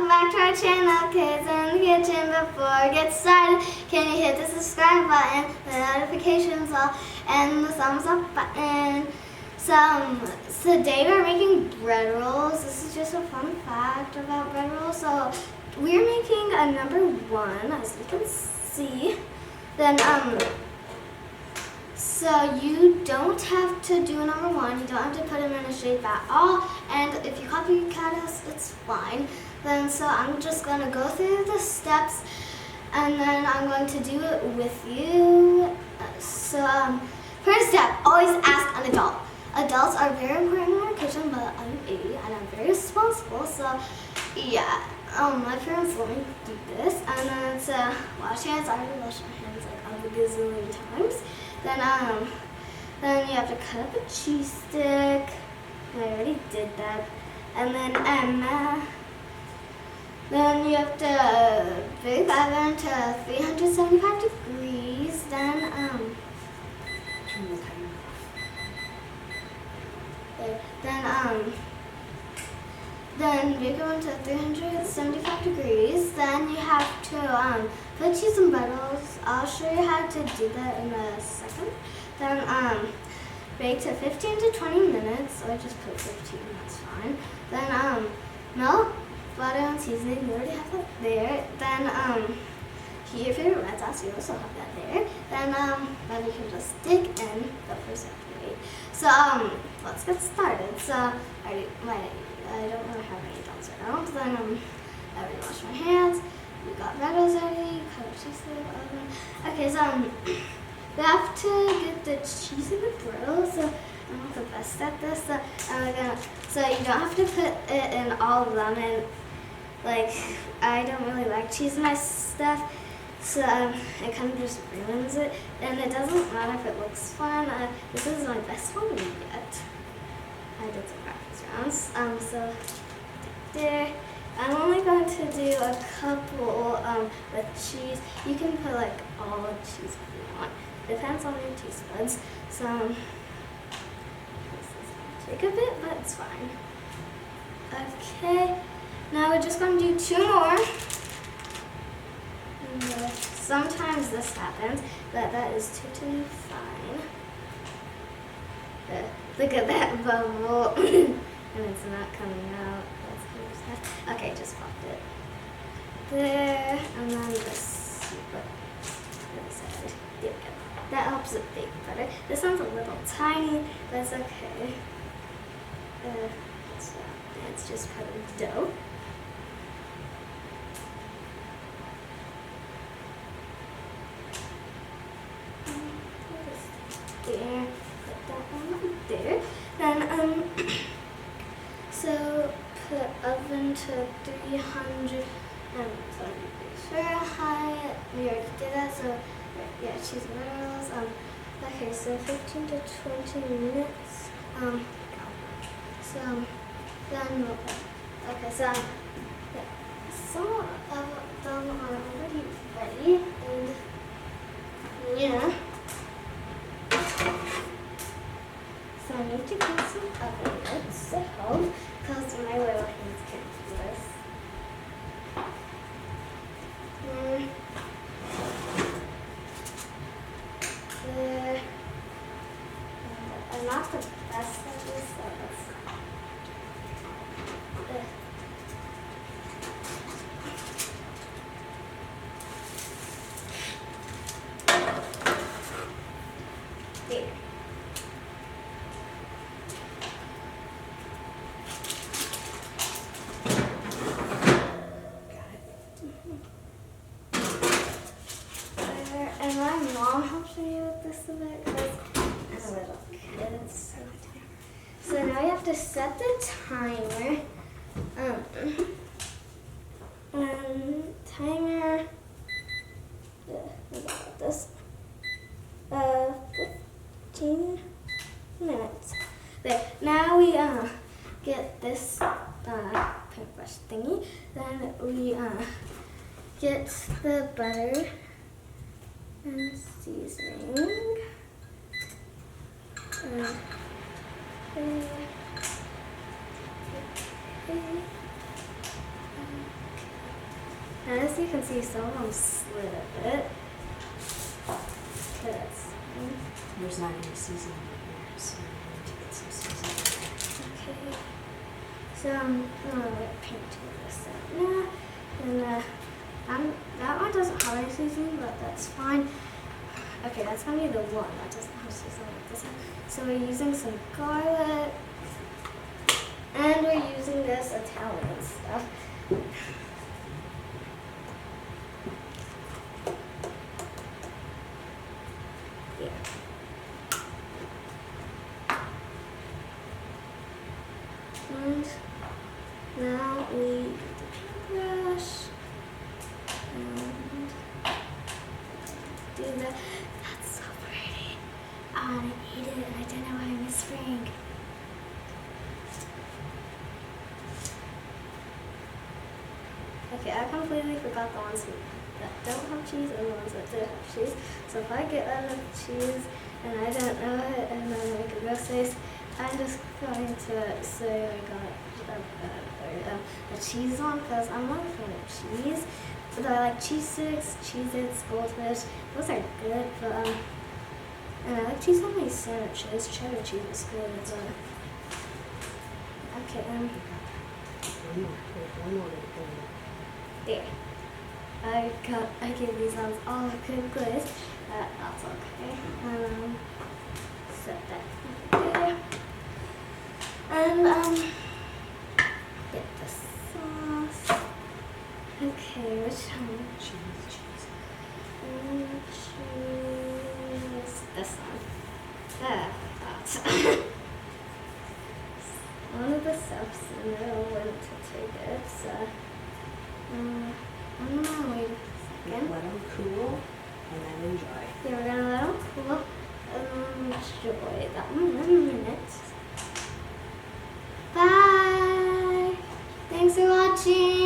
welcome back to our channel, Kids in the Kitchen. Before we get started, can you hit the subscribe button, the notifications all, and the thumbs up button. So today we're making bread rolls. This is just a fun fact about bread rolls. So we're making a number 1, as you can see. Then so you don't have to do a number 1. You don't have to put them in a shape at all. And if you copycat us, it's fine. Then so I'm just gonna go through the steps, and then I'm going to do it with you. First step: always ask an adult. Adults are very important in our kitchen, but I'm 80 and I'm very responsible. So yeah, my parents let me do this, and then it's wash hands. I already washed my hands like a gazillion times. Then you have to cut up a cheese stick. I already did that. And then you have to bake the oven to 375 degrees. Then bake it to 375 degrees. Then you have to put cheese and butters. I'll show you how to do that in a second. Then bake to 15 to 20 minutes, or just put 15, that's fine. Then milk, butter, and seasoning, you already have that there. Then your favorite red sauce, you also have that there. Then you can just stick in the first rate. So let's get started. So I don't really have any adults around. Then I already washed my hands. We got breads already. Cut up cheese in the oven. Okay, so we have to get the cheese in the griddle. So I'm not the best at this. So you don't have to put it in all of them. And like I don't really like cheese in my stuff. So it kind of just ruins it, and it doesn't matter if it looks fun. This is my best one yet. I did some practice rounds. So there, I'm only going to do a couple with cheese. You can put like all the cheese if you want. Depends on your taste buds. So this is going to take a bit, but it's fine. Okay, now we're just going to do 2 more. Sometimes this happens, but that is totally fine. Look at that bubble. And it's not coming out. That's kind of sad. Okay, just popped it. There, and then this side. There we go. That helps it bake better. This one's a little tiny, but it's okay. It's just part of the dough. There, put that one there. Then so put oven to 300 Fahrenheit. We already did that. So yeah, cheese and rolls. Okay, so 15 to 20 minutes. So then okay, so yeah, some of them are already ready, and yeah. So I need to get some oven mitts to help, because my little hands can't do this. I'm not the best at this, so let's there. And my mom helps me with this a bit because I'm a little kid. So now you have to set the timer. Timer. We got this. 15 minutes. There. Now we get this paintbrush thingy. Then we get the butter and seasoning. And as you can see, some of them slid a bit. Okay, that's fine. There's not any seasoning in here, so we need to get some seasoning. Okay. So I'm gonna paint this out now. And that one doesn't have any seasoning, but that's fine. Okay, that's gonna be the one that doesn't have seasoning like this one. So we're using some garlic, and we're using this Italian stuff. Yeah. And now we use the paintbrush and do that. That's so pretty. I want to eat it, and I don't know why I'm whispering. Okay, I completely forgot the ones that don't have cheese and the ones that do have cheese. So if I get rid of cheese and I don't know it and then I make a gross face, I'm just going to say I got a cheese one because I'm not a fan of cheese. But I like cheese sticks, Cheez-Its, Goldfish. Those are good, but and I like cheese on my sandwiches. Cheddar cheese is good. Okay, One more. there. I gave these ones all a good glaze. That's okay. Set that there. And get the sauce. Okay, which one? Cheese. Choose this one. That. One of the stuffs in the middle went to take it, so I'm gonna wait a second. Let them cool and then enjoy. Yeah, we're gonna let them cool and then enjoy that one in a minute. Bye! Thanks for watching!